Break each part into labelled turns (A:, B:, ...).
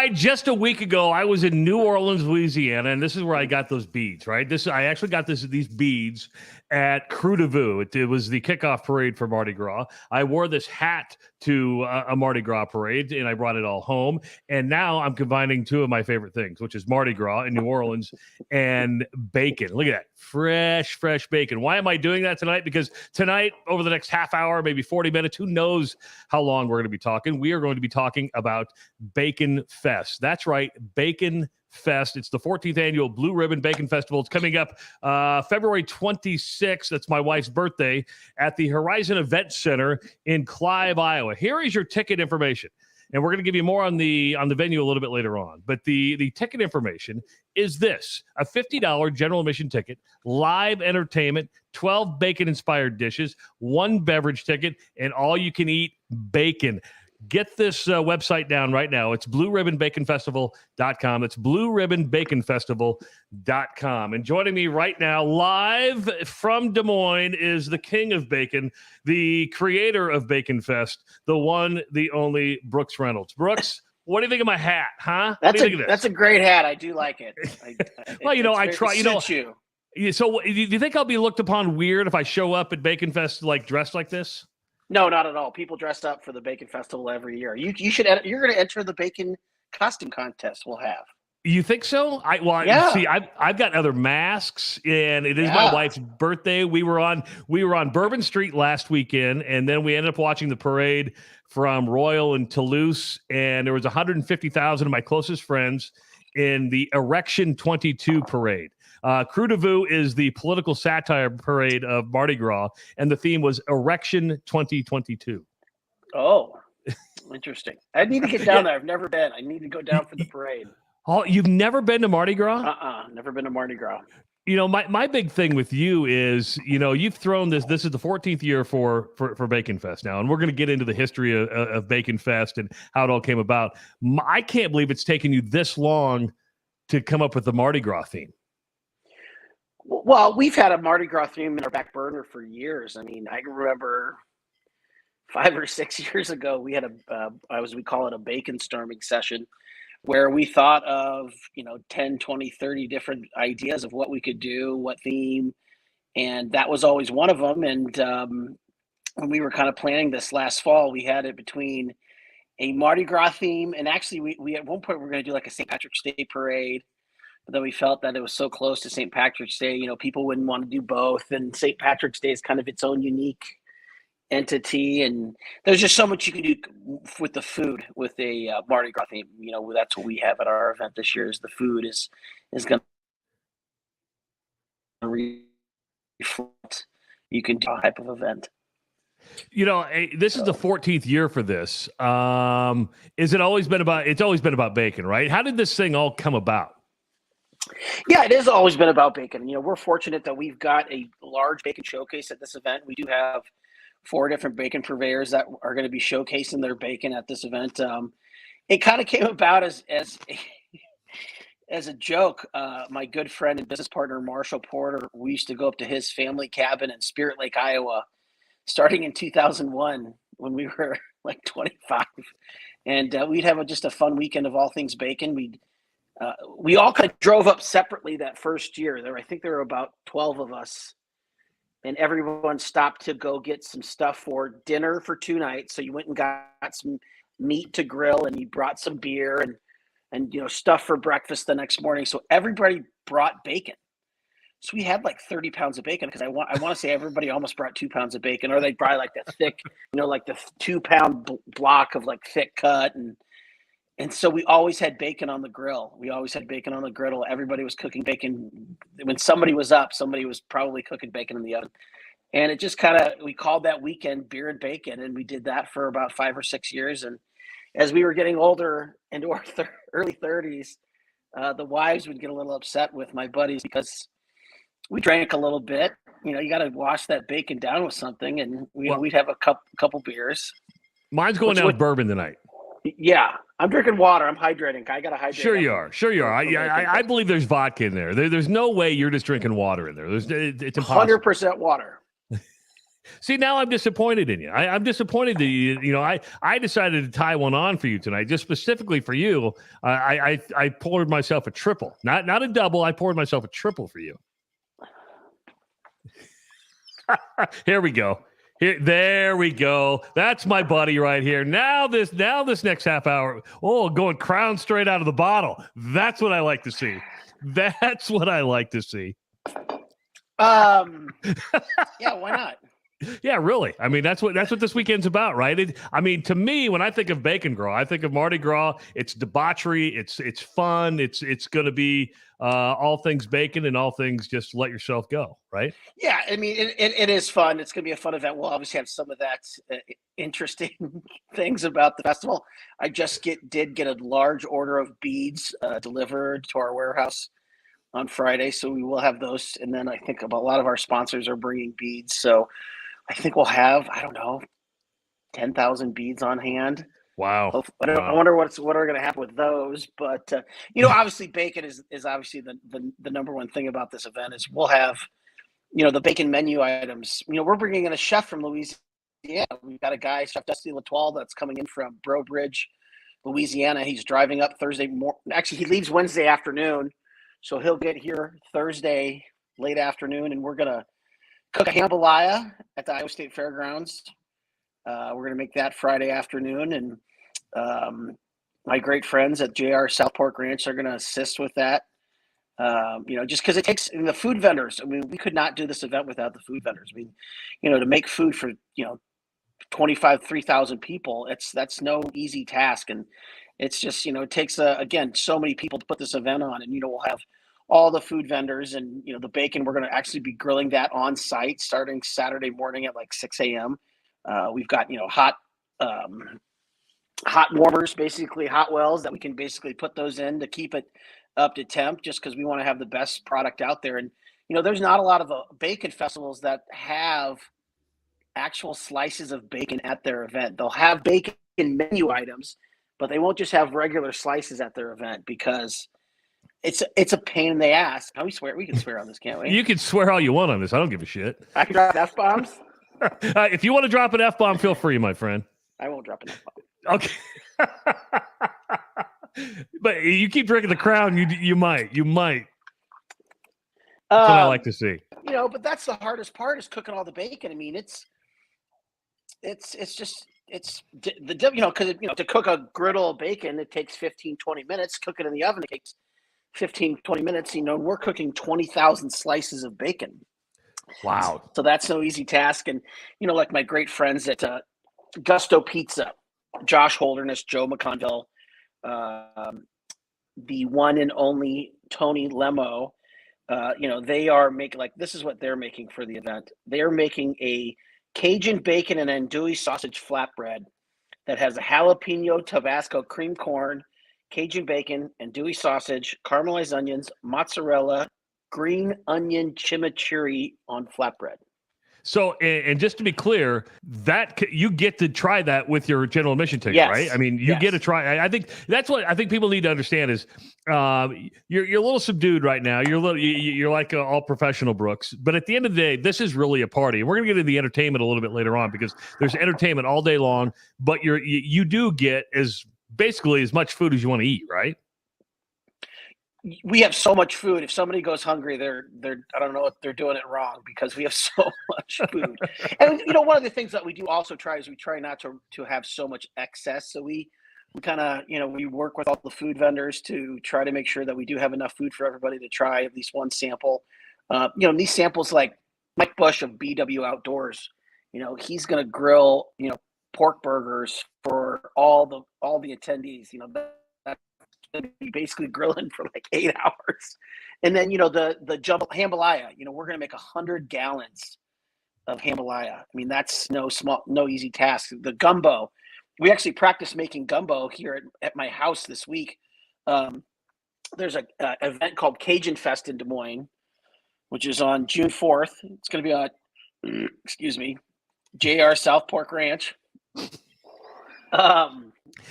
A: right, just a week ago, I was in New Orleans, Louisiana, and this is where I got those beads, right? I actually got these beads at Crew de Vue. It was the kickoff parade for Mardi Gras. I wore this hat to a Mardi Gras parade, and I brought it all home. And now I'm combining two of my favorite things, which is Mardi Gras in New Orleans and bacon. Look at that, fresh bacon. Why am I doing that tonight? Because tonight, over the next half hour, maybe 40 minutes, who knows how long we're going to be talking. We are going to be talking about Bacon Fest. That's right, Bacon Fest. It's the 14th annual Blue Ribbon Bacon Festival. It's coming up February 26th. That's my wife's birthday at the Horizon Event Center in Clive, Iowa. Here is your ticket information. And we're going to give you more on the venue a little bit later on. But the ticket information is this: a $50 general admission ticket, live entertainment, 12 bacon-inspired dishes, one beverage ticket, and all-you-can-eat bacon. Get this website down right now. It's BlueRibbonBaconFestival.com. That's BlueRibbonBaconFestival.com. And joining me right now, live from Des Moines, is the king of bacon, the creator of Bacon Fest, the one, the only Brooks Reynolds. Brooks, what do you think of my hat, huh?
B: That's a great hat. I do like it.
A: Well, I try. So, do you think I'll be looked upon weird if I show up at Bacon Fest dressed like this?
B: No, not at all. People dressed up for the Bacon Festival every year. You should. You're going to enter the bacon costume contest we'll have.
A: You think so? See, I've got other masks, and it is my wife's birthday. We were on Bourbon Street last weekend, and then we ended up watching the parade from Royal and Toulouse, and there was 150,000 of my closest friends in the Erection 22 parade. Crew de Vue is the political satire parade of Mardi Gras, and the theme was Erection 2022.
B: Oh, interesting. I need to get down there. I've never been. I need to go down for the parade.
A: Oh, you've never been to Mardi Gras?
B: Never been to Mardi Gras.
A: My big thing with you is, you've thrown this is the 14th year for Bacon Fest now, and we're going to get into the history of Bacon Fest and how it all came about. I can't believe it's taken you this long to come up with the Mardi Gras theme.
B: Well, we've had a Mardi Gras theme in our back burner for years. I mean, I remember 5 or 6 years ago, we had we call it a bacon storming session, where we thought of, 10, 20, 30 different ideas of what we could do, what theme. And that was always one of them. And when we were kind of planning this last fall, we had it between a Mardi Gras theme. And actually, we at one point, we were going to do like a St. Patrick's Day parade. But then we felt that it was so close to St. Patrick's Day, people wouldn't want to do both. And St. Patrick's Day is kind of its own unique entity. And there's just so much you can do with the food with a Mardi Gras theme. That's what we have at our event this year. Is the food is going to reflect. You can do a type of event.
A: This is the 14th year for this. It's always been about bacon, right? How did this thing all come about?
B: Yeah, it has always been about bacon. We're fortunate that we've got a large bacon showcase at this event. We do have 4 different bacon purveyors that are going to be showcasing their bacon at this event. It kind of came about as a joke. My good friend and business partner, Marshall Porter, we used to go up to his family cabin in Spirit Lake, Iowa, starting in 2001 when we were like 25. And we'd have just a fun weekend of all things bacon. We all kind of drove up separately that first year. I think there were about 12 of us, and everyone stopped to go get some stuff for dinner for 2 nights. So you went and got some meat to grill, and you brought some beer and stuff for breakfast the next morning. So everybody brought bacon. So we had like 30 pounds of bacon, because I want to say everybody almost brought 2 pounds of bacon, or they brought like the thick, like the 2-pound block of like thick cut. And so we always had bacon on the grill. Everybody was cooking bacon. When somebody was up, somebody was probably cooking bacon in the oven. And it just we called that weekend Beer and Bacon. And we did that for about 5 or 6 years. And as we were getting older, into our early 30s, the wives would get a little upset with my buddies because we drank a little bit. You got to wash that bacon down with something. And we'd have a couple beers.
A: Mine's going down with bourbon tonight.
B: Yeah, I'm drinking water. I'm hydrating. I got to hydrate.
A: Sure you are. I believe there's vodka in there. There's no way you're just drinking water in there. It's impossible.
B: 100% water.
A: See, now I'm disappointed in you. I'm disappointed that I decided to tie one on for you tonight, just specifically for you. I poured myself a triple, not a double. I poured myself a triple for you. Here we go. There we go. That's my buddy right here. Now this next half hour, going crown straight out of the bottle. That's what I like to see. That's what I like to see.
B: Yeah, why not?
A: Yeah, really. I mean, that's what this weekend's about, right? To me, when I think of BaconGras, I think of Mardi Gras. It's debauchery. It's fun. It's going to be all things bacon and all things just let yourself go, right?
B: Yeah, I mean, it is fun. It's going to be a fun event. We'll obviously have some of that interesting things about the festival. I just did get a large order of beads delivered to our warehouse on Friday, so we will have those. And then I think a lot of our sponsors are bringing beads, so I think we'll have, I don't know, 10,000 beads on hand.
A: Wow.
B: I wonder what are going to happen with those. But, obviously bacon is obviously the number one thing about this event is we'll have, the bacon menu items. We're bringing in a chef from Louisiana. We've got a guy, Chef Dusty Latoile, that's coming in from Breaux Bridge, Louisiana. He's driving up Thursday morning. Actually, he leaves Wednesday afternoon. So he'll get here Thursday late afternoon, and we're going to cook a jambalaya at the Iowa State Fairgrounds. We're going to make that Friday afternoon, and my great friends at JR South Pork Ranch are going to assist with that. Just because it takes the food vendors. I mean, we could not do this event without the food vendors. I mean, to make food for 3,000 people, that's no easy task, and it's just it takes again so many people to put this event on, and we'll have all the food vendors and the bacon. We're going to actually be grilling that on site starting Saturday morning at like 6 a.m. We've got hot warmers, basically hot wells that we can basically put those in to keep it up to temp, just because we want to have the best product out there. And there's not a lot of bacon festivals that have actual slices of bacon at their event. They'll have bacon menu items, but they won't just have regular slices at their event because it's a pain in the ass. How we swear? We can swear on this, can't we?
A: You can swear all you want on this. I don't give a shit.
B: I can drop F-bombs?
A: If you want to drop an F-bomb, feel free, my friend.
B: I won't drop an F-bomb.
A: Okay. But you keep drinking the Crown, you might. That's what I like to see.
B: But that's the hardest part is cooking all the bacon. I mean, it's because to cook a griddle of bacon, it takes 15, 20 minutes. Cook it in the oven, it takes 15, 20 minutes. We're cooking 20,000 slices of bacon.
A: Wow.
B: So that's no easy task. And, like my great friends at Gusto Pizza, Josh Holderness, Joe McConville, the one and only Tony Lemo, they are making, this is what they're making for the event. They are making a Cajun bacon and andouille sausage flatbread that has a jalapeno Tabasco cream corn, Cajun bacon, andouille sausage, caramelized onions, mozzarella, green onion chimichurri on flatbread.
A: So, and just to be clear, that you get to try that with your general admission ticket,
B: yes.
A: right? I mean, you get to try. I think that's what I think people need to understand is you're a little subdued right now. You're like all professional Brooks, but at the end of the day, this is really a party. And we're gonna get into the entertainment a little bit later on because there's entertainment all day long. But you do get basically as much food as you want to eat, right?
B: We have so much food. If somebody goes hungry, they're I don't know if they're doing it wrong because we have so much food. And one of the things that we do also try is we try not to have so much excess. So we kind of we work with all the food vendors to try to make sure that we do have enough food for everybody to try at least one sample. These samples, like Mike Bush of BW Outdoors, he's going to grill pork burgers for all the attendees. Basically grilling for like 8 hours. And then, the jambalaya, we're going to make 100 gallons of jambalaya. I mean, that's no easy task. The gumbo, we actually practiced making gumbo here at my house this week. There's a event called Cajun Fest in Des Moines, which is on June 4th. It's going to be on, JR South Pork Ranch.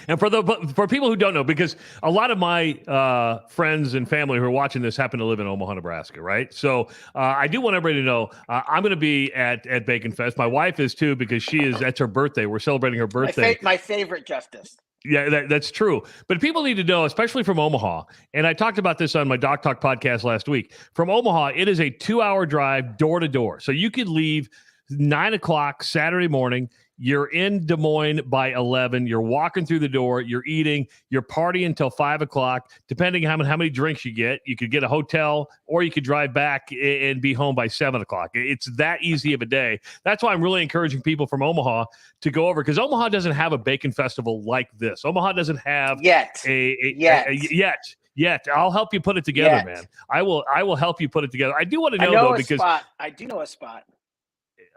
A: And for people who don't know, because a lot of my friends and family who are watching this happen to live in Omaha, Nebraska, right? So I do want everybody to know I'm going to be at Bacon Fest. My wife is too, because that's her birthday. We're celebrating her birthday.
B: My favorite Justice.
A: Yeah, that's true. But people need to know, especially from Omaha, and I talked about this on my Doc Talk podcast last week. From Omaha, it is a 2-hour drive door to door. So you could leave 9 o'clock Saturday morning. You're in Des Moines by 11. You're walking through the door. You're eating. You're partying until 5 o'clock. Depending on how many drinks you get, you could get a hotel, or you could drive back and be home by 7 o'clock. It's that easy of a day. That's why I'm really encouraging people from Omaha to go over, because Omaha doesn't have a bacon festival like this. Omaha doesn't have
B: yet.
A: Yet. I'll help you put it together, man. I will help you put it together. I do want to know, though, because
B: I do know a spot.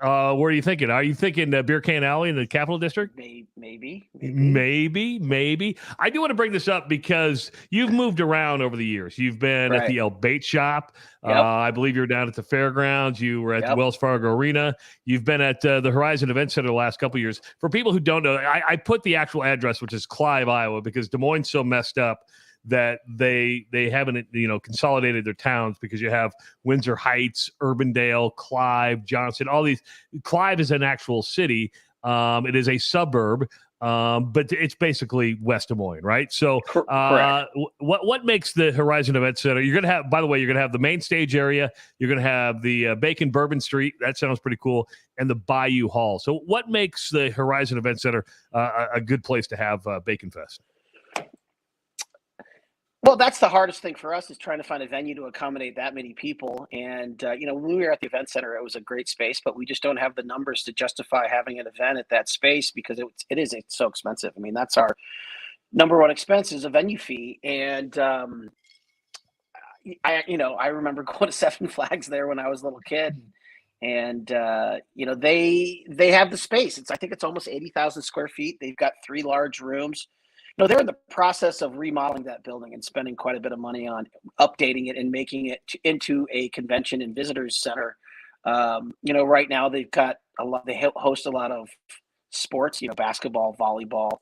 A: Where are you thinking? Are you thinking Beer Can Alley in the Capital District?
B: Maybe.
A: I do want to bring this up because you've moved around over the years. You've been at the El Bait Shop. Yep. I believe you were down at the fairgrounds. You were at the Wells Fargo Arena. You've been at the Horizon Event Center the last couple of years. For people who don't know, I put the actual address, which is Clive, Iowa, because Des Moines is so messed up that they haven't consolidated their towns, because you have Windsor Heights, Urbandale, Clive, Johnson, all these. Clive is an actual city. It is a suburb, but it's basically West Des Moines, right? So what makes the Horizon Event Center? You're going to have, by the way, you're going to have the main stage area. You're going to have the Bacon Bourbon Street. That sounds pretty cool. And the Bayou Hall. So what makes the Horizon Event Center a good place to have Bacon Fest?
B: Well, that's the hardest thing for us, is trying to find a venue to accommodate that many people. And, when we were at the event center, it was a great space, but we just don't have the numbers to justify having an event at that space, because it's so expensive. I mean, that's our number one expense, is a venue fee. And, I remember going to Seven Flags there when I was a little kid, and, they have the space. I think it's almost 80,000 square feet. They've got 3 large rooms. They're in the process of remodeling that building and spending quite a bit of money on updating it and making it into a convention and visitors center. Right now they've got they host a lot of sports, basketball, volleyball,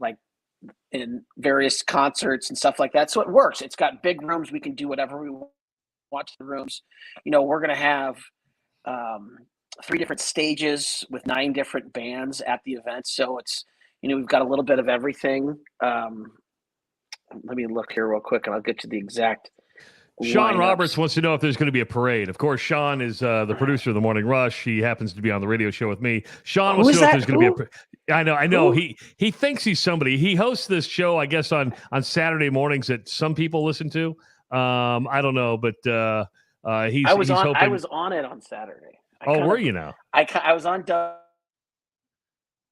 B: like in various concerts and stuff like that. So it works. It's got big rooms. We can do whatever we want to the rooms. We're going to have 3 different stages with 9 different bands at the event. So it's, we've got a little bit of everything. Let me look here real quick, and I'll get to the exact.
A: Sean Roberts wants to know if there's going to be a parade. Of course, Sean is the producer of the Morning Rush. He happens to be on the radio show with me. Sean wants to know if there's going to be a parade. I know. He thinks he's somebody. He hosts this show, I guess, on Saturday mornings that some people listen to. I don't know, but he's hoping.
B: I was on it on Saturday.
A: Were you now?
B: I was on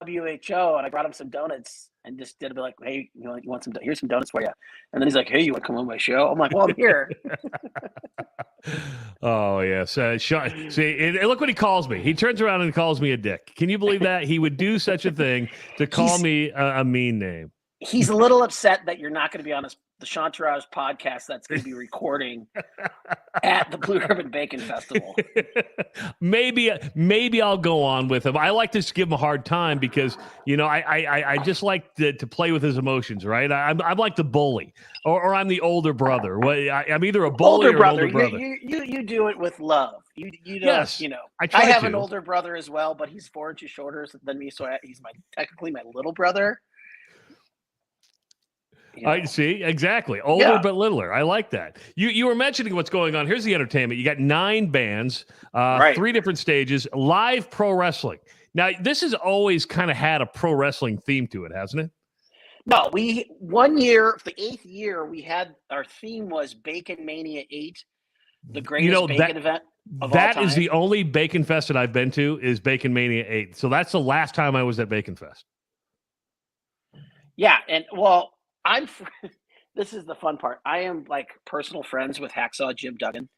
B: WHO, and I brought him some donuts and just did a bit like, hey, you want some? Here's some donuts for you. And then he's like, hey, you want to come on my show? I'm like, well, I'm here.
A: Oh yes, Sean. See, and look what he calls me. He turns around and calls me a dick. Can you believe that he would do such a thing to call me a mean name?
B: He's a little upset that you're not going to be on the Chantarage podcast that's going to be recording at the Blue Ribbon Bacon Festival.
A: Maybe I'll go on with him. I like to give him a hard time because, I just like to play with his emotions, right? I'm like the bully, or I'm the older brother. I'm either a bully or an older brother.
B: You do it with love. You don't,
A: yes,
B: I have an older brother as well, but he's 4 inches shorter than me, so he's technically my little brother.
A: I see. Exactly. Older but littler. I like that. You were mentioning what's going on. Here's the entertainment. You got 9 bands, 3 different stages, live pro wrestling. Now, this has always kind of had a pro wrestling theme to it, hasn't it?
B: No, one year, the 8th year, we had, our theme was Bacon Mania 8, the greatest bacon event of all time.
A: That is the only Bacon Fest that I've been to, is Bacon Mania 8. So that's the last time I was at Bacon Fest.
B: Yeah, and this is the fun part. I am like personal friends with Hacksaw Jim Duggan.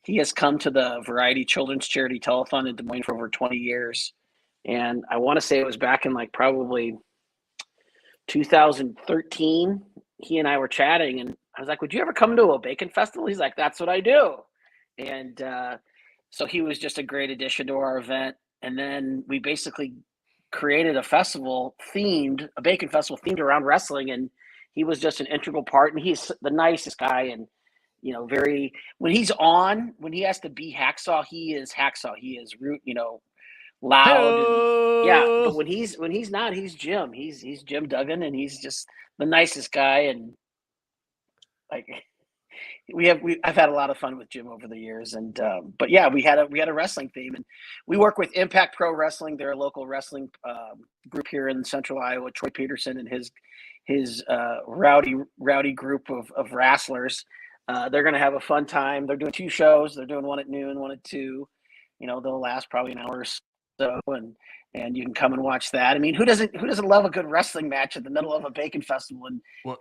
B: He has come to the Variety Children's Charity Telethon in Des Moines for over 20 years. And I want to say it was back in like probably 2013. He and I were chatting, and I was like, would you ever come to a bacon festival? He's like, that's what I do. And so he was just a great addition to our event. And then we basically created a bacon festival themed around wrestling, and he was just an integral part. And he's the nicest guy, and when he has to be Hacksaw, he is Hacksaw. He is loud. And, yeah, but when he's not, he's Jim. He's Jim Duggan, and he's just the nicest guy. And like I've had a lot of fun with Jim over the years. And but yeah, we had a wrestling theme, and we work with Impact Pro Wrestling. They're a local wrestling group here in Central Iowa. Troy Peterson and his rowdy group of wrestlers. They're going to have a fun time. They're doing 2 shows. They're doing one at noon, one at 2. They'll last probably an hour or so, and you can come and watch that. I mean, who doesn't love a good wrestling match in the middle of a bacon festival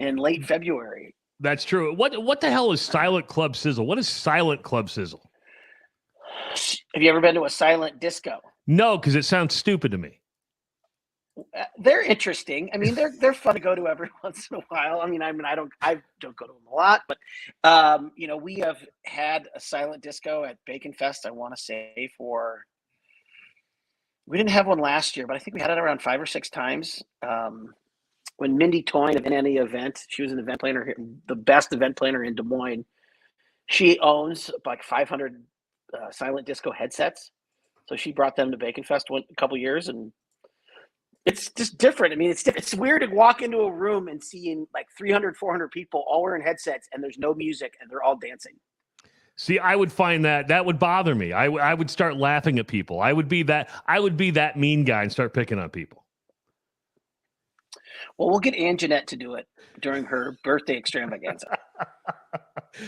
B: in late February?
A: That's true. What the hell is Silent Club Sizzle? What is Silent Club Sizzle?
B: Have you ever been to a silent disco?
A: No, because it sounds stupid to me.
B: They're interesting. I mean, they're fun to go to every once in a while. I don't go to them a lot, but we have had a silent disco at Bacon Fest. I want to say we didn't have one last year, but I think we had it around 5 or 6 times. When Mindy Toyne of any event, she was an event planner, the best event planner in Des Moines. She owns like 500 silent disco headsets, so she brought them to Bacon Fest a couple years, and it's just different. I mean, it's weird to walk into a room and seeing like 300, 400 people all wearing headsets, and there's no music, and they're all dancing.
A: See, I would find that would bother me. I would start laughing at people. I would be that mean guy and start picking on people.
B: Well, we'll get Anjanette to do it during her birthday extravaganza.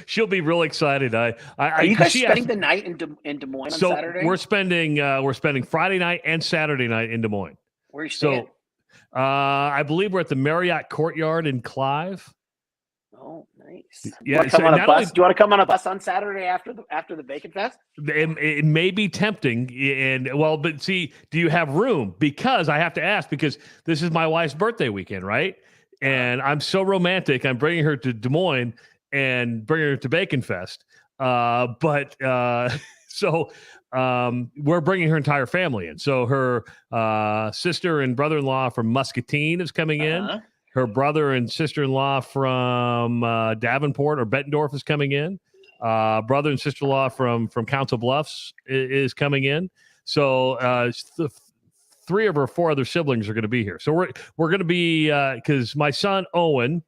A: She'll be real excited. Are
B: you guys spending the night in Des Moines on Saturday?
A: We're spending Friday night and Saturday night in Des Moines.
B: Where are you staying?
A: So, I believe we're at the Marriott Courtyard in Clive.
B: Oh, nice.
A: Yeah.
B: Do you want to come on a bus on Saturday after the Bacon Fest?
A: It may be tempting, but see, do you have room? Because I have to ask, because this is my wife's birthday weekend, right? And I'm so romantic. I'm bringing her to Des Moines and bringing her to Bacon Fest. So we're bringing her entire family in. So her sister and brother-in-law from Muscatine is coming in. Her brother and sister-in-law from Davenport or Bettendorf is coming in. Brother and sister-in-law from Council Bluffs is coming in. So 3 of her 4 other siblings are going to be here. So we're going to be because my son Owen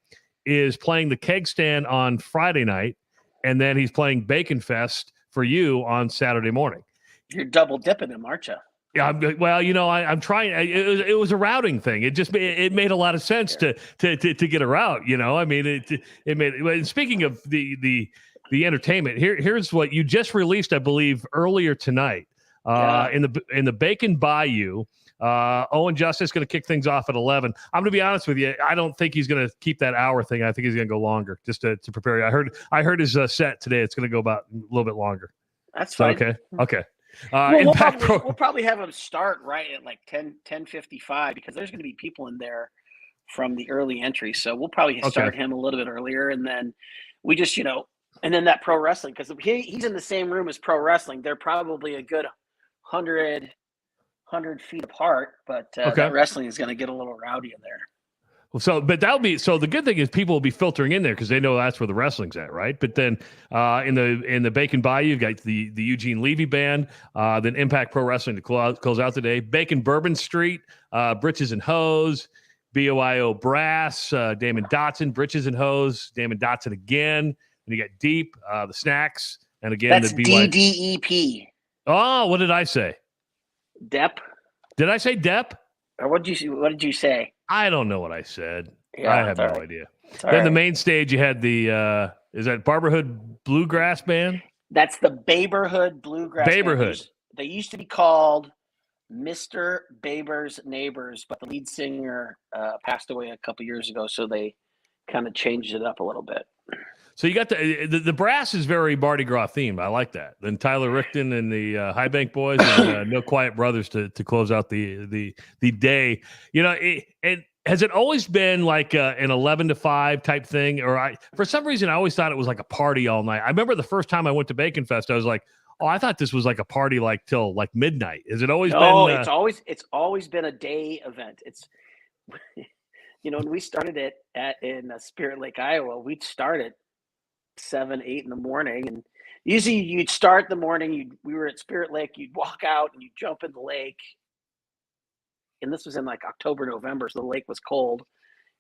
A: is playing the keg stand on Friday night, and then he's playing Bacon Fest for you on Saturday morning.
B: You're double dipping him, aren't you?
A: Yeah, I'm trying. It was a routing thing. It made a lot of sense to get a route. I mean, it made. Speaking of the entertainment, here's what you just released, I believe, earlier tonight. In the Bacon Bayou. Owen Justice is going to kick things off at 11. I'm going to be honest with you. I don't think he's going to keep that hour thing. I think he's going to go longer just to prepare you. I heard his set today. It's going to go about a little bit longer.
B: That's fine.
A: Okay.
B: We'll probably have him start right at like 10:55 because there's going to be people in there from the early entry. So we'll probably start him a little bit earlier, and then we just and then that pro wrestling, because he's in the same room as pro wrestling. They're probably a good 100 feet apart, but that wrestling is going to get a little rowdy in there.
A: Well, but the good thing is people will be filtering in there because they know that's where the wrestling's at, right? But then in the Bacon Bayou, you've got the Eugene Levy Band, then Impact Pro Wrestling to close out the day. Bacon Bourbon Street, Britches and Hose, BOIO Brass, Damon Dotson, Britches and Hose, Damon Dotson again. And you got Deep, the Snacks, and again
B: that's
A: the
B: DDEP.
A: Oh, what did I say?
B: Dep.
A: Did I say Dep?
B: Or what did you say?
A: I don't know what I said.
B: Yeah,
A: I have no idea. Then the main stage, you had the is that Barberhood Bluegrass Band?
B: That's the Baberhood Bluegrass
A: Baberhood.
B: Band. They used to be called Mr. Baber's Neighbors, but the lead singer passed away a couple years ago, so they kind of changed it up a little bit.
A: So you got the brass is very Mardi Gras themed. I like that. Then Tyler Rickton and the High Bank Boys and No Quiet Brothers to close out the day. Has it always been like an 11 to 5 type thing? Or for some reason, I always thought it was like a party all night. I remember the first time I went to Bacon Fest, I was like, Oh, I thought this was like a party like till like midnight. Has it always
B: No,
A: been?
B: it's always been a day event. It's when we started it in Spirit Lake, Iowa, we'd start at 7, 8 in the morning, and usually you'd start the morning. We were at Spirit Lake. You'd walk out and you'd jump in the lake, and this was in like October, November, so the lake was cold.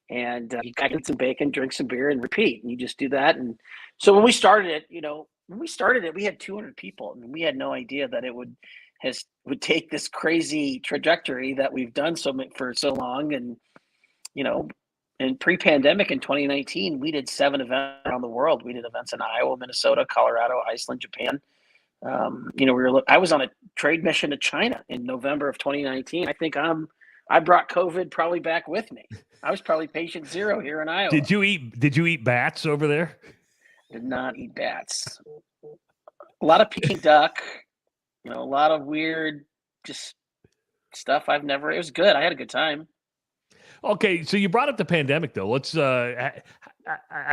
B: And you got to eat some bacon, drink some beer, and repeat. And you just do that. And so when we started it, we had 200 people. I mean, we had no idea that it would take this crazy trajectory that we've done for so long. And in pre-pandemic in 2019, we did 7 events around the world. We did events in Iowa, Minnesota, Colorado, Iceland, Japan. I was on a trade mission to China in November of 2019. I think I brought COVID probably back with me. I was probably patient 0 here in Iowa.
A: Did you eat bats over there?
B: Did not eat bats. A lot of Peking duck, a lot of weird just stuff it was good. I had a good time.
A: Okay, so you brought up the pandemic though. Let's I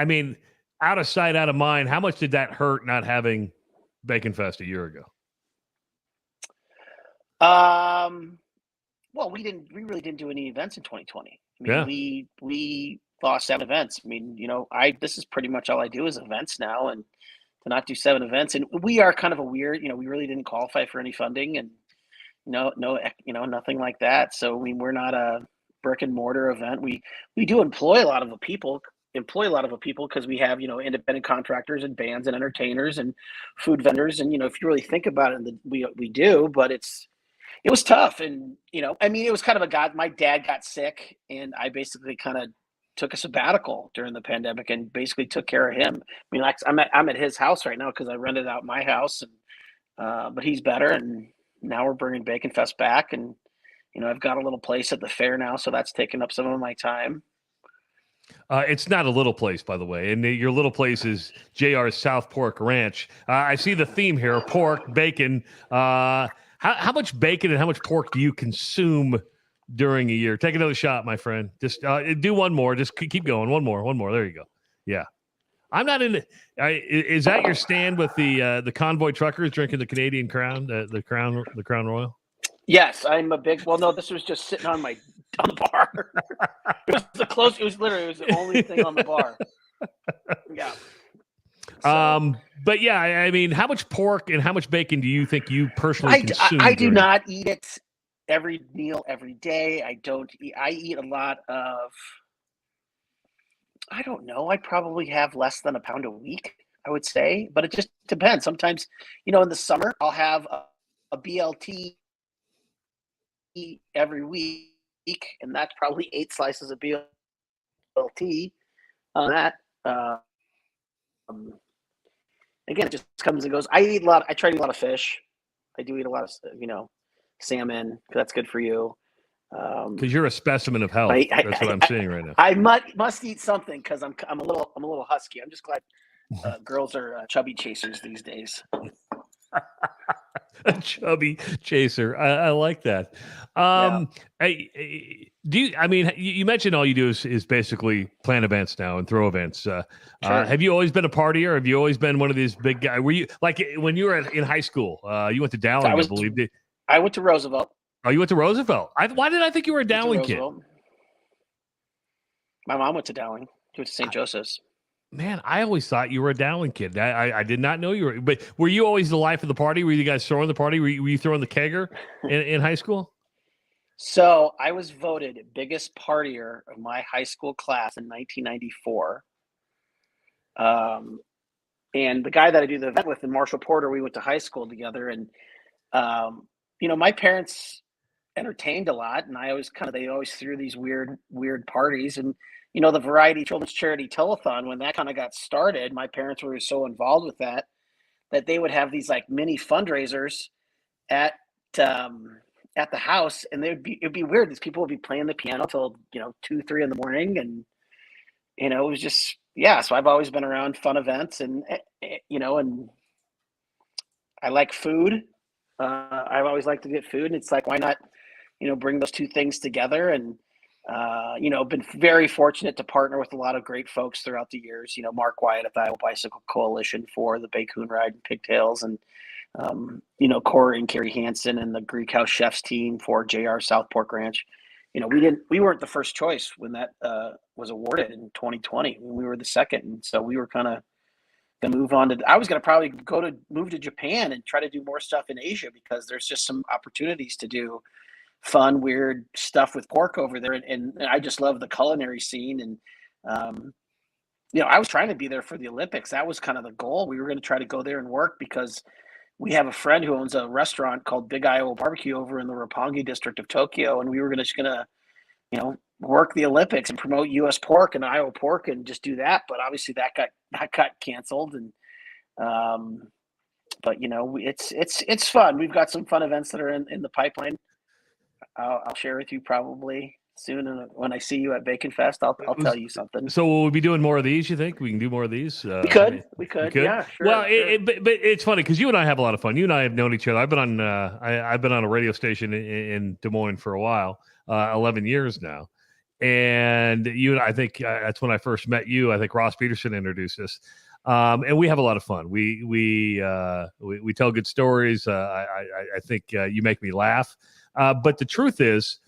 A: mean, out of sight, out of mind, how much did that hurt not having Bacon Fest a year ago?
B: Well, we really didn't do any events in 2020. I mean, we lost 7 events. I mean, this is pretty much all I do is events now, and to not do 7 events, and we are kind of a weird, we really didn't qualify for any funding, and nothing like that. So we're not a brick and mortar event. We do employ a lot of the people because we have independent contractors and bands and entertainers and food vendors, and if you really think about it, we do, but it was tough. And it was kind of my dad got sick, and I basically kind of took a sabbatical during the pandemic and basically took care of him. I mean, I'm at his house right now because I rented out my house, and but he's better, and now we're bringing Bacon Fest back, and I've got a little place at the fair now, so that's taken up some of my time.
A: It's not a little place, by the way, and your little place is JR's South Pork Ranch. I see the theme here: pork, bacon. How much bacon and how much pork do you consume during a year? Take another shot, my friend. Just do one more. Just keep going. One more. There you go. Yeah. I'm not in. Is that your stand with the convoy truckers drinking the Canadian Crown, the Crown Royal?
B: Yes, I'm a big. Well, no, this was just sitting on the bar. It was the only thing on the bar. Yeah.
A: So. But yeah, I mean, how much pork and how much bacon do you think you personally consume?
B: I do not eat it every meal every day. I don't eat. I eat a lot of. I don't know. I probably have less than a pound a week, I would say, but it just depends. Sometimes, in the summer, I'll have a BLT every week, and that's probably 8 slices of BLT on that. Again, it just comes and goes. I try to eat a lot of fish. I do eat a lot of, salmon, because that's good for you.
A: Because you're a specimen of health. That's what I'm seeing right now.
B: I must eat something because I'm a little husky. I'm just glad girls are chubby chasers these days.
A: A chubby chaser. I like that. You mentioned all you do is basically plan events now and throw events. Sure. Have you always been a partier? Have you always been one of these big guys? Were you like when you were in high school? You went to Dowling, I believe.
B: I went to Roosevelt.
A: Oh, you went to Roosevelt. Why did I think you were a Dowling kid?
B: My mom went to Dowling. She went to St. Joseph's.
A: Man, I always thought you were a Dowling kid. I did not know you were. But were you always the life of the party? Were you guys throwing the party? Were you throwing the kegger in high school?
B: So I was voted biggest partier of my high school class in 1994. And the guy that I do the event with, and Marshall Porter, we went to high school together. And, my parents entertained a lot, and they always threw these weird parties. And, the Variety Children's Charity Telethon, when that kind of got started, my parents were so involved with that they would have these like mini fundraisers at the house, and it'd be weird. These people would be playing the piano till 2, 3 in the morning, and it was just So I've always been around fun events, and and I like food. I've always liked to get food, and it's like, why not bring those two things together? And been very fortunate to partner with a lot of great folks throughout the years. Mark Wyatt at the Iowa Bicycle Coalition for the Bacon Ride and Pigtails, and Corey and Carrie Hansen and the Greek House Chefs team for JR South Pork Ranch. We weren't the first choice when that was awarded in 2020. We were the second, and so we were kind of going to move on to. I was going to probably move to Japan and try to do more stuff in Asia because there's just some opportunities to do fun, weird stuff with pork over there, and I just love the culinary scene. And I was trying to be there for the Olympics. That was kind of the goal. We were going to try to go there and work because we have a friend who owns a restaurant called Big Iowa Barbecue over in the Roppongi district of Tokyo, and we were just gonna, work the Olympics and promote U.S. pork and Iowa pork and just do that. But obviously that got canceled, and it's fun. We've got some fun events that are in the pipeline. I'll share with you probably soon, and when I see you at Bacon Fest, I'll tell you something.
A: So will we be doing more of these? You think we can do more of these?
B: We could. Yeah, sure.
A: Well,
B: sure.
A: But it's funny because you and I have a lot of fun. You and I have known each other. I've been on I've been on a radio station in Des Moines for a while, 11 years now. And you and I think that's when I first met you. I think Ross Peterson introduced us. And we have a lot of fun. We tell good stories. I think you make me laugh. But the truth is,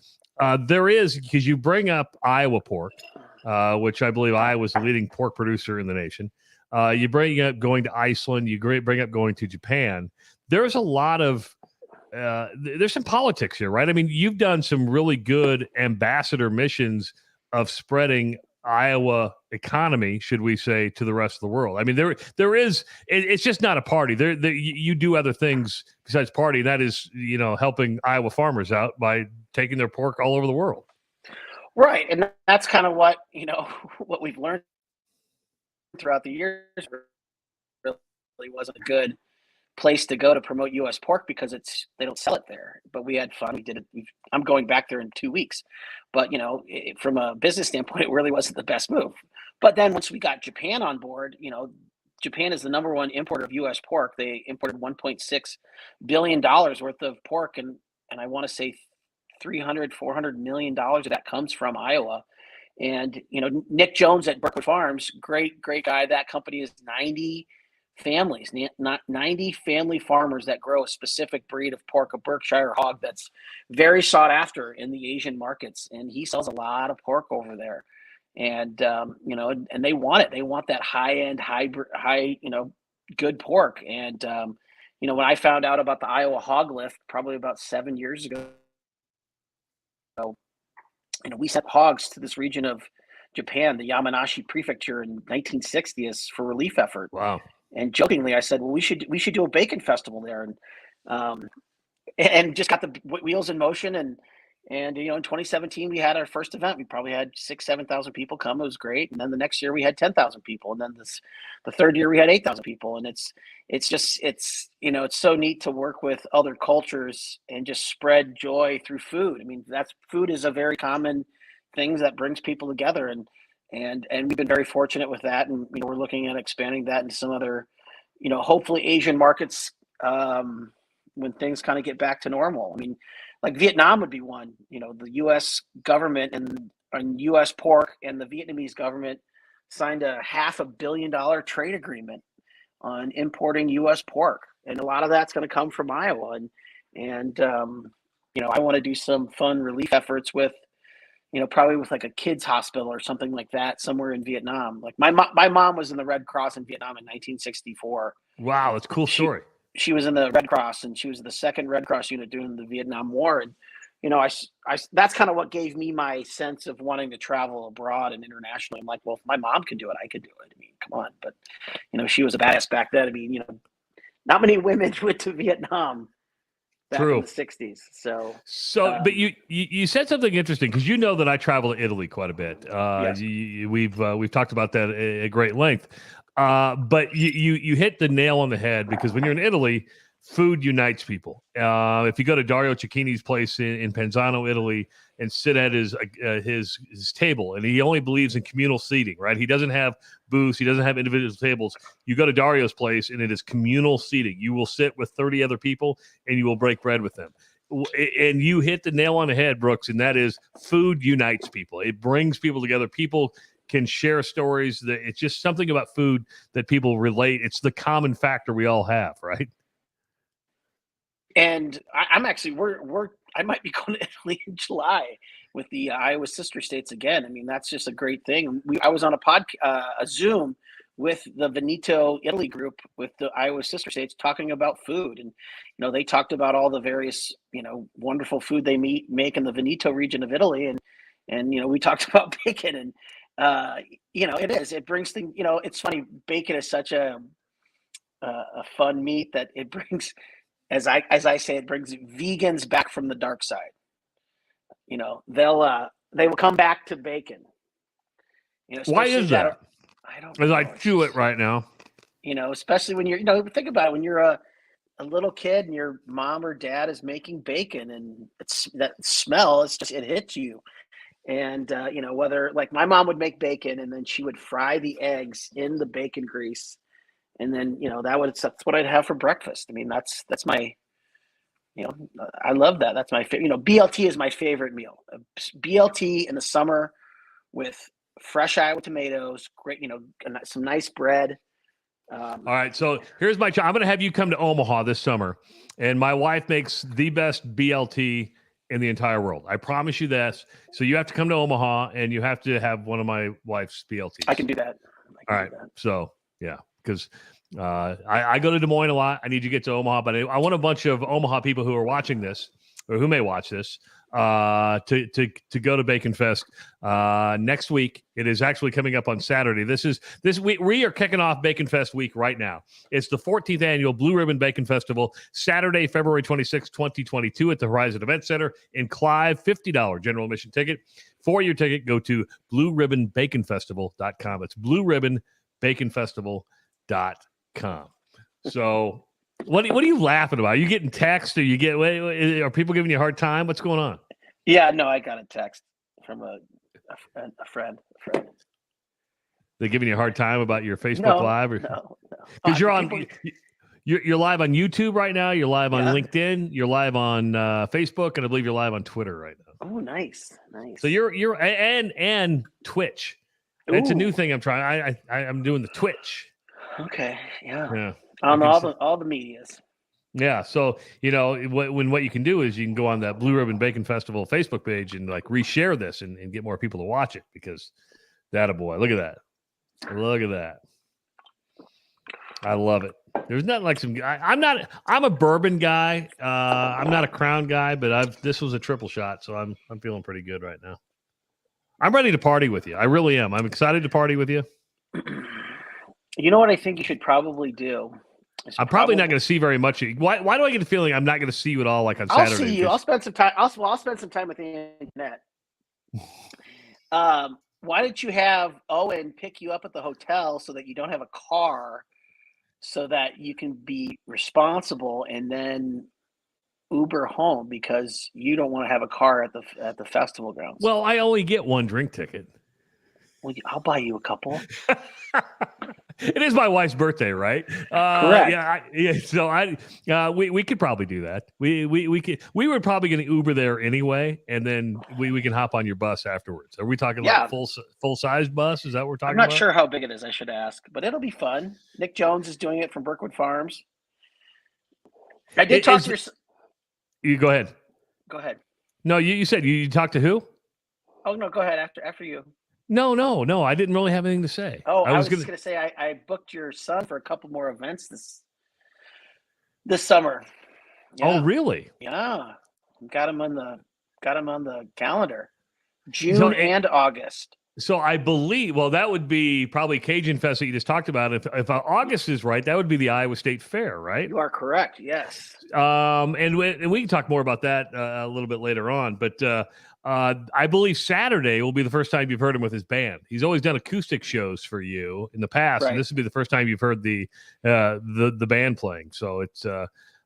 A: there is, because you bring up Iowa pork, which I believe Iowa is the leading pork producer in the nation. You bring up going to Iceland. You bring up going to Japan. There's a lot of there's some politics here, right? I mean, you've done some really good ambassador missions of spreading Iowa economy, should we say, to the rest of the world. I mean, there is. It's just not a party. You do other things besides party. And that is, helping Iowa farmers out by taking their pork all over the world.
B: Right, and that's kind of what what we've learned throughout the years. Really wasn't a good place to go to promote U.S. pork because they don't sell it there. But we had fun. We did it. I'm going back there in 2 weeks. But from a business standpoint, it really wasn't the best move. But then once we got Japan on board, Japan is the number one importer of U.S. pork. They imported $1.6 billion worth of pork, and I want to say $400 million of that comes from Iowa. And Nick Jones at Brookwood Farms, great guy. That company is 90 families, not 90 family farmers that grow a specific breed of pork, a Berkshire hog that's very sought after in the Asian markets. And he sells a lot of pork over there. And and they want it. They want that high-end, high, good pork. And when I found out about the Iowa hog lift probably about 7 years ago, we sent hogs to this region of Japan, the Yamanashi prefecture, in 1960 for relief effort.
A: Wow. And
B: jokingly, I said, well, we should do a bacon festival there, and just got the wheels in motion. And in 2017 we had our first event. We probably had 7,000 people come. It was great. And then the next year we had 10,000 people, and then the third year we had 8,000 people. And it's so neat to work with other cultures and just spread joy through food. I mean, food is a very common thing that brings people together, and we've been very fortunate with that. And we're looking at expanding that into some other, hopefully Asian markets when things kind of get back to normal. I mean, like Vietnam would be one. The U.S. government and U.S. pork and the Vietnamese government signed a $500 million trade agreement on importing U.S. pork, and a lot of that's going to come from Iowa. And I want to do some fun relief efforts with, probably with like a kids hospital or something like that somewhere in Vietnam. Like my mom was in the Red Cross in Vietnam in 1964.
A: Wow, that's a cool story.
B: She was in the Red Cross, and she was the second Red Cross unit during the Vietnam War. And, I that's kind of what gave me my sense of wanting to travel abroad and internationally. I'm like, well, if my mom can do it, I could do it. I mean, come on. But, she was a badass back then. I mean, not many women went to Vietnam back in the 60s. So,
A: but you said something interesting, because that I travel to Italy quite a bit.
B: Yes.
A: We've talked about that at great length. But you hit the nail on the head, because when you're in Italy, food unites people. If you go to Dario Cecchini's place in Penzano, Italy, and sit at his table, and he only believes in communal seating, right? He doesn't have booths. He doesn't have individual tables. You go to Dario's place, and it is communal seating. You will sit with 30 other people, and you will break bread with them. And you hit the nail on the head, Brooks, and that is food unites people. It brings people together. People can share stories. That it's just something about food that people relate. It's the common factor we all have, right?
B: And I'm actually I might be going to Italy in July with the Iowa sister states again. I mean, that's just a great thing. I was on a Zoom with the Veneto Italy group with the Iowa sister states talking about food, and they talked about all the various wonderful food they make in the Veneto region of Italy, and we talked about bacon, and it brings things. It's funny. Bacon is such a fun meat that it brings. As I say, it brings vegans back from the dark side. They will come back to bacon.
A: Why is that?
B: I don't
A: As
B: know.
A: I chew it right now.
B: Especially when you're, think about it, when you're a little kid and your mom or dad is making bacon, and it's that smell, it hits you. And whether, like, my mom would make bacon and then she would fry the eggs in the bacon grease. And then, that's what I'd have for breakfast. I mean, that's my, I love that. That's my favorite. BLT is my favorite meal. BLT in the summer with fresh Iowa tomatoes, great, some nice bread.
A: All right. So here's my I'm going to have you come to Omaha this summer, and my wife makes the best BLT in the entire world. I promise you this. So you have to come to Omaha, and you have to have one of my wife's BLTs.
B: I can do that.
A: All right. So, yeah, because I go to Des Moines a lot. I need to get to Omaha, but I want a bunch of Omaha people who are watching this or who may watch this to go to Bacon Fest next week. It is actually coming up on Saturday. This week we are kicking off Bacon Fest week right now. It's the 14th annual Blue Ribbon Bacon Festival, Saturday, February 26, 2022 at the Horizon Event Center in Clive. $50 general admission ticket. For your ticket, go to blueribbonbaconfestival.com. It's blueribbonbaconfestival.com. So what are you laughing about? Are you getting text, or are people giving you a hard time? What's going on?
B: Yeah, no, I got a text from a friend.
A: They're giving you a hard time about your Facebook Live, or
B: no,
A: because you're live on YouTube right now. You're live on LinkedIn. You're live on Facebook, and I believe you're live on Twitter right now.
B: Oh, nice.
A: So you're and Twitch. It's a new thing I'm trying. I'm doing the Twitch.
B: Okay. Yeah.
A: Yeah.
B: On all the medias.
A: Yeah. So, what you can do is you can go on that Blue Ribbon Bacon Festival Facebook page and like reshare this and get more people to watch it, because that a boy. Look at that. Look at that. I love it. There's nothing like I'm a bourbon guy. I'm not a Crown guy, but this was a triple shot. So I'm feeling pretty good right now. I'm ready to party with you. I really am. I'm excited to party with you.
B: You know what I think you should probably do?
A: I'm probably not going to see very much. Why do I get the feeling I'm not going to see you at all, like on Saturday?
B: I'll see you. I'll spend some time. I'll spend some time with the internet. Why don't you have Owen pick you up at the hotel so that you don't have a car, so that you can be responsible, and then Uber home, because you don't want to have a car at the festival grounds?
A: Well, I only get one drink ticket.
B: Well, I'll buy you a couple.
A: It is my wife's birthday, right?
B: Correct.
A: Yeah. So we could probably do that. We were probably going to Uber there anyway, and then we can hop on your bus afterwards. Are we talking like full size bus? Is that what we're talking about?
B: I'm not sure how big it is. I should ask, but it'll be fun. Nick Jones is doing it from Brookwood Farms. I did talk to your.
A: You go ahead.
B: Go ahead.
A: No, you said you talked to who?
B: Oh no, go ahead after you.
A: No. I didn't really have anything to say.
B: Oh, I was just going to say I booked your son for a couple more events this summer.
A: Yeah. Oh, really?
B: Yeah, got him on the calendar, June and August.
A: So I believe, that would be probably Cajun Fest that you just talked about. If August is right, that would be the Iowa State Fair, right?
B: You are correct. Yes.
A: And we can talk more about that a little bit later on, but. I believe Saturday will be the first time you've heard him with his band. He's always done acoustic shows for you in the past, and this will be the first time you've heard the band playing. So it's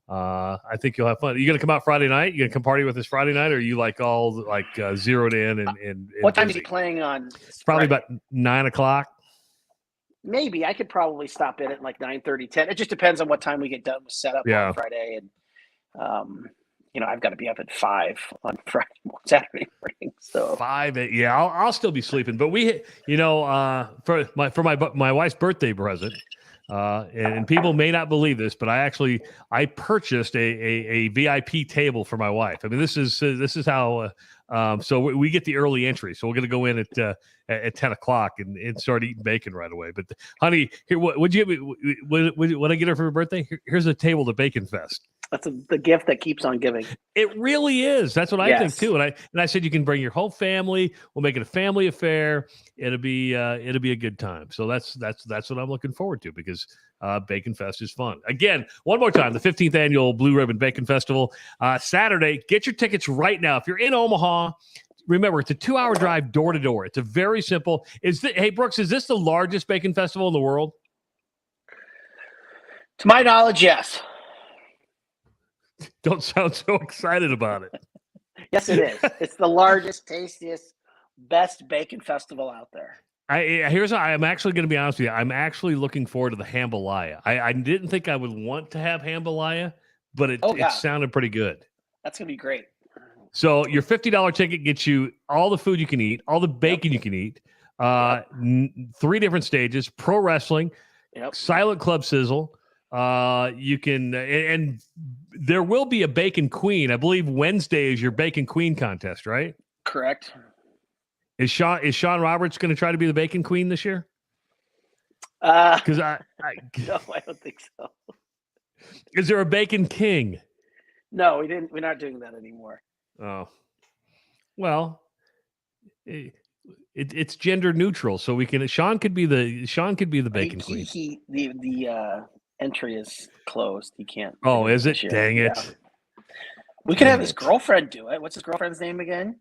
A: I think you'll have fun. Are you gonna come out Friday night? You gonna come party with us Friday night, or are you like all like zeroed in and
B: what time is he playing on?
A: Probably about 9:00.
B: Maybe I could probably stop in at like 9:30, 10. It just depends on what time we get done with setup on Friday, and I've got to be up at 5 on Saturday morning. So
A: 5, 8, yeah, I'll still be sleeping. But we, for my wife's birthday present, And people may not believe this, but I purchased a VIP table for my wife. I mean, this is how. So we get the early entry. So we're going to go in at 10 o'clock and start eating bacon right away. But honey, here, what'd you get me? What I get her for her birthday? Here's a table to Bacon Fest.
B: That's the gift that keeps on giving.
A: It really is. That's what I think too. And I said you can bring your whole family. We'll make it a family affair. It'll be a good time. So that's what I'm looking forward to, because Bacon Fest is fun. Again, one more time, the 15th annual Blue Ribbon Bacon Festival, Saturday. Get your tickets right now. If you're in Omaha, remember, it's a 2-hour drive door to door. It's a very simple. Hey Brooks, is this the largest bacon festival in the world?
B: To my knowledge, yes.
A: Don't sound so excited about it.
B: Yes, it is. It's the largest, tastiest, best bacon festival out there.
A: I'm actually going to be honest with you. I'm actually looking forward to the jambalaya. I didn't think I would want to have jambalaya, but it sounded pretty good.
B: That's going to be great.
A: So your $50 ticket gets you all the food you can eat, all the bacon you can eat, 3 different stages, pro wrestling, silent club sizzle. You can, and there will be a Bacon Queen. I believe Wednesday is your Bacon Queen contest, right?
B: Correct.
A: Is Sean Roberts going to try to be the Bacon Queen this year? Because
B: no, I don't think so.
A: Is there a Bacon King?
B: No, we didn't. We're not doing that anymore.
A: Oh, well, it's gender neutral, so we can. Sean could be the Bacon Queen.
B: The entry is closed. He can't.
A: Oh, is it? Dang it.
B: Yeah. We could have his girlfriend do it. What's his girlfriend's name again?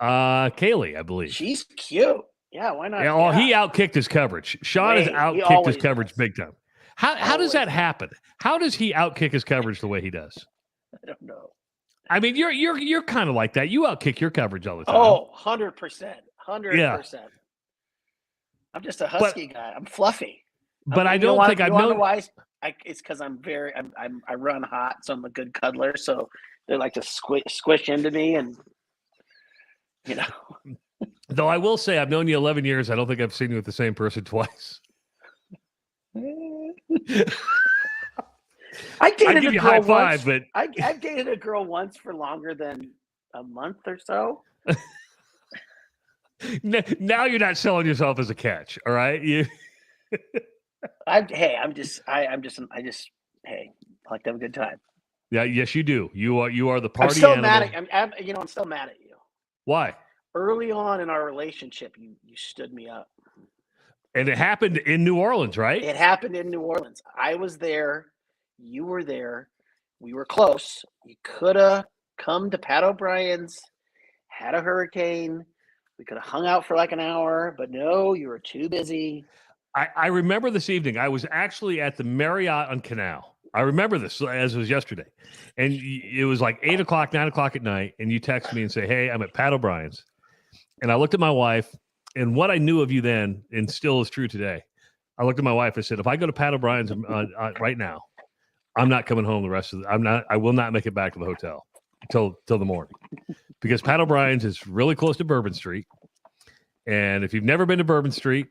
A: Kaylee, I believe.
B: She's cute. Yeah, why not?
A: Yeah, he outkicked his coverage. Sean has outkicked his coverage big time. How does that happen? How does he outkick his coverage the way he does?
B: I don't know.
A: I mean, you're kind of like that. You outkick your coverage all the time.
B: Oh, 100%. 100%. I'm just a husky guy. I'm fluffy.
A: But I don't think I've known
B: why. It's because I run hot, so I'm a good cuddler. So they like to squish into me, and
A: Though I will say, I've known you 11 years. I don't think I've seen you with the same person twice.
B: I dated a girl
A: high five,
B: once.
A: but
B: I've dated a girl once for longer than a month or so.
A: Now you're not selling yourself as a catch, all right?
B: I like to have a good time.
A: Yeah, yes, you do. You are the party.
B: I'm still
A: animal.
B: mad at. I'm still mad at you.
A: Why?
B: Early on in our relationship, you stood me up.
A: And it happened in New Orleans, right?
B: It happened in New Orleans. I was there. You were there. We were close. You could have come to Pat O'Brien's, had a hurricane. We could have hung out for like an hour, but no, you were too busy.
A: I remember this evening. I was actually at the Marriott on Canal. I remember this as it was yesterday. And it was like 8 o'clock, 9 o'clock at night. And you text me and say, hey, I'm at Pat O'Brien's. And I looked at my wife, and what I knew of you then, and still is true today, I looked at my wife. I said, if I go to Pat O'Brien's right now, I'm not coming home the rest of the, I will not make it back to the hotel till the morning, because Pat O'Brien's is really close to Bourbon Street. And if you've never been to Bourbon Street,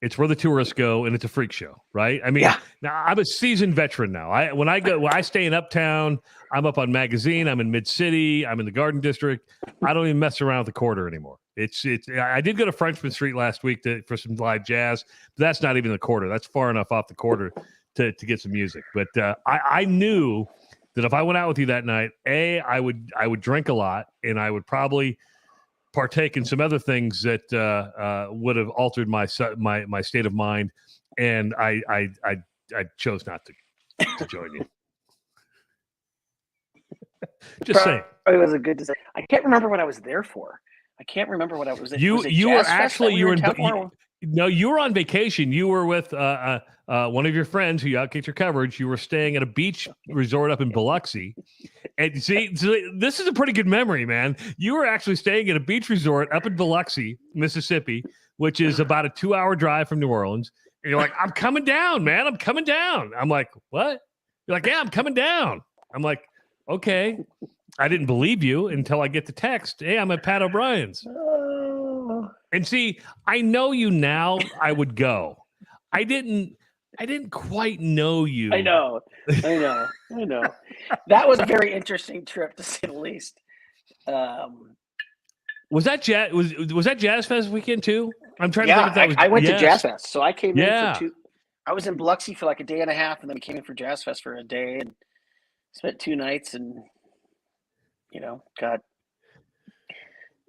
A: it's where the tourists go, and it's a freak show, right? I mean, Now I'm a seasoned veteran now. When I stay in Uptown, I'm up on Magazine, I'm in Mid-City, I'm in the Garden District. I don't even mess around with the Quarter anymore. I did go to Frenchman Street last week for some live jazz, but that's not even the Quarter. That's far enough off the Quarter to get some music. But I knew that if I went out with you that night, I would drink a lot, and I would probably partake in some other things that would have altered my state of mind, and I chose not to join you. Just saying.
B: It was a good decision. I can't remember what I was there for. I can't remember what I was.
A: You were on vacation. You were with one of your friends who outkicked your coverage. You were staying at a beach resort up in Biloxi. And see, this is a pretty good memory, man. You were actually staying at a beach resort up in Biloxi, Mississippi, which is about a 2-hour drive from New Orleans. And you're like, I'm coming down, man. I'm coming down. I'm like, what? You're like, yeah, I'm coming down. I'm like, okay. I didn't believe you until I get the text. Hey, I'm at Pat O'Brien's. And see, I know you now. I would go. I didn't I didn't quite know you.
B: I know. That was a very interesting trip, to say the least.
A: Was that Jazz Fest weekend too? I'm trying to think if that was.
B: I went to Jazz Fest, so I came in for 2. I was in Biloxi for like a day and a half, and then we came in for Jazz Fest for a day and spent 2 nights, and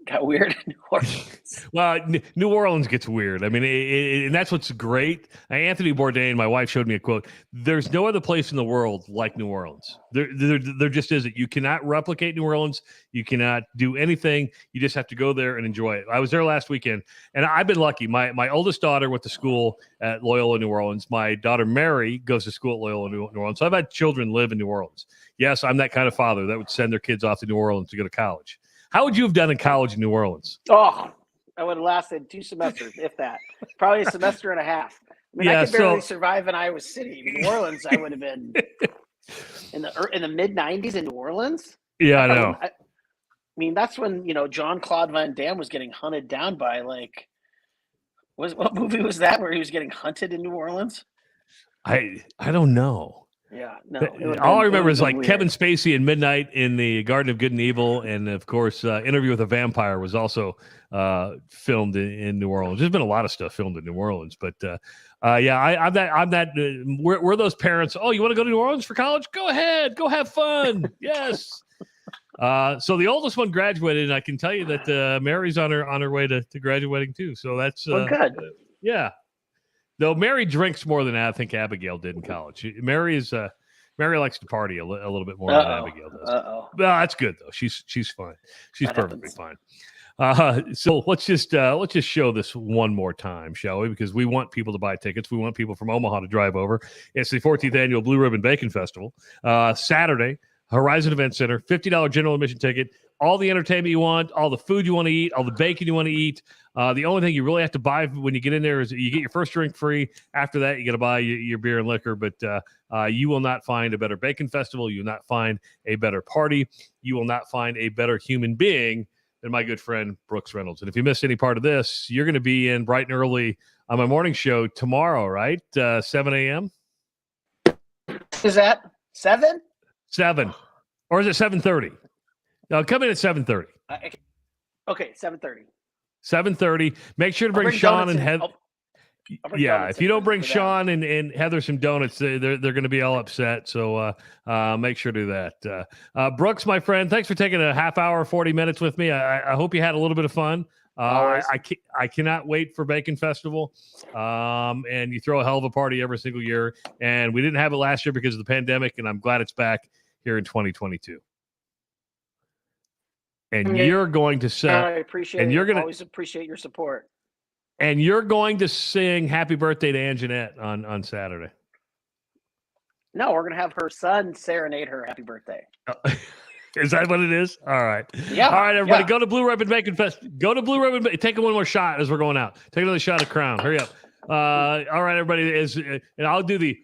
B: got weird in New Orleans.
A: Well, New Orleans gets weird. I mean, and that's what's great. Anthony Bourdain, my wife, showed me a quote. There's no other place in the world like New Orleans. There just isn't. You cannot replicate New Orleans. You cannot do anything. You just have to go there and enjoy it. I was there last weekend, and I've been lucky. My oldest daughter went to school at Loyola New Orleans. My daughter Mary goes to school at Loyola New Orleans. So I've had children live in New Orleans. Yes, I'm that kind of father that would send their kids off to New Orleans to go to college. How would you have done in college in New Orleans?
B: Oh, I would have lasted 2 semesters, if that. Probably a semester and a half. I mean, I could barely survive in Iowa City. In New Orleans, I would have been in the mid '90s in New Orleans.
A: Yeah, I know.
B: I mean, that's when Jean-Claude Van Damme was getting hunted down by what movie was that where he was getting hunted in New Orleans?
A: I don't know.
B: Yeah, no.
A: All I remember is like weird. Kevin Spacey in Midnight in the Garden of Good and Evil, and of course, Interview with a Vampire was also filmed in New Orleans. There's been a lot of stuff filmed in New Orleans, but I'm that. We're those parents. Oh, you want to go to New Orleans for college? Go ahead, go have fun. Yes. So the oldest one graduated, and I can tell you that Mary's on her way to graduating too. So that's
B: good.
A: Yeah. Though Mary drinks more than I think Abigail did in college. Mary likes to party a little bit more than Abigail does. Well, that's good though. She's fine. She's perfectly fine. So let's just show this one more time, shall we? Because we want people to buy tickets. We want people from Omaha to drive over. It's the 14th annual Blue Ribbon Bacon Festival. Saturday, Horizon Event Center, $50 general admission ticket. All the entertainment you want, all the food you want to eat, all the bacon you want to eat. The only thing you really have to buy when you get in there is you get your first drink free. After that, you got to buy your beer and liquor. But you will not find a better bacon festival. You will not find a better party. You will not find a better human being than my good friend Brooks Reynolds. And if you missed any part of this, you're going to be in bright and early on my morning show tomorrow, right? 7 a.m.
B: Is that 7?
A: 7, or is it 7:30? No, come in at 7:30.
B: Okay, 7:30.
A: 7:30. Make sure to bring Sean and Heather. Yeah, if you don't bring Sean and Heather some donuts, they're going to be all upset. So make sure to do that. Brooks, my friend, thanks for taking a half hour, 40 minutes with me. I hope you had a little bit of fun. I cannot wait for Bacon Festival. And you throw a hell of a party every single year. And we didn't have it last year because of the pandemic, and I'm glad it's back here in 2022. And you're going to say,
B: I appreciate it. You're going to always appreciate your support.
A: And you're going to sing "Happy Birthday" to Anjanette on Saturday.
B: No, we're going to have her son serenade her "Happy Birthday."
A: Is that what it is? All right.
B: Yeah.
A: All right, everybody, go to Blue Ribbon Bacon Fest. Go to Blue Ribbon. Take one more shot as we're going out. Take another shot of Crown. Hurry up. All right, everybody. And I'll do the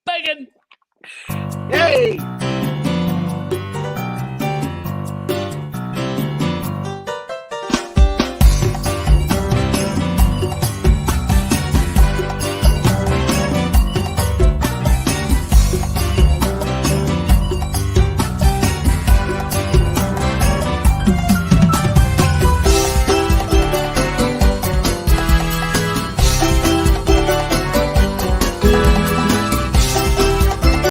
A: bacon.
B: Yay!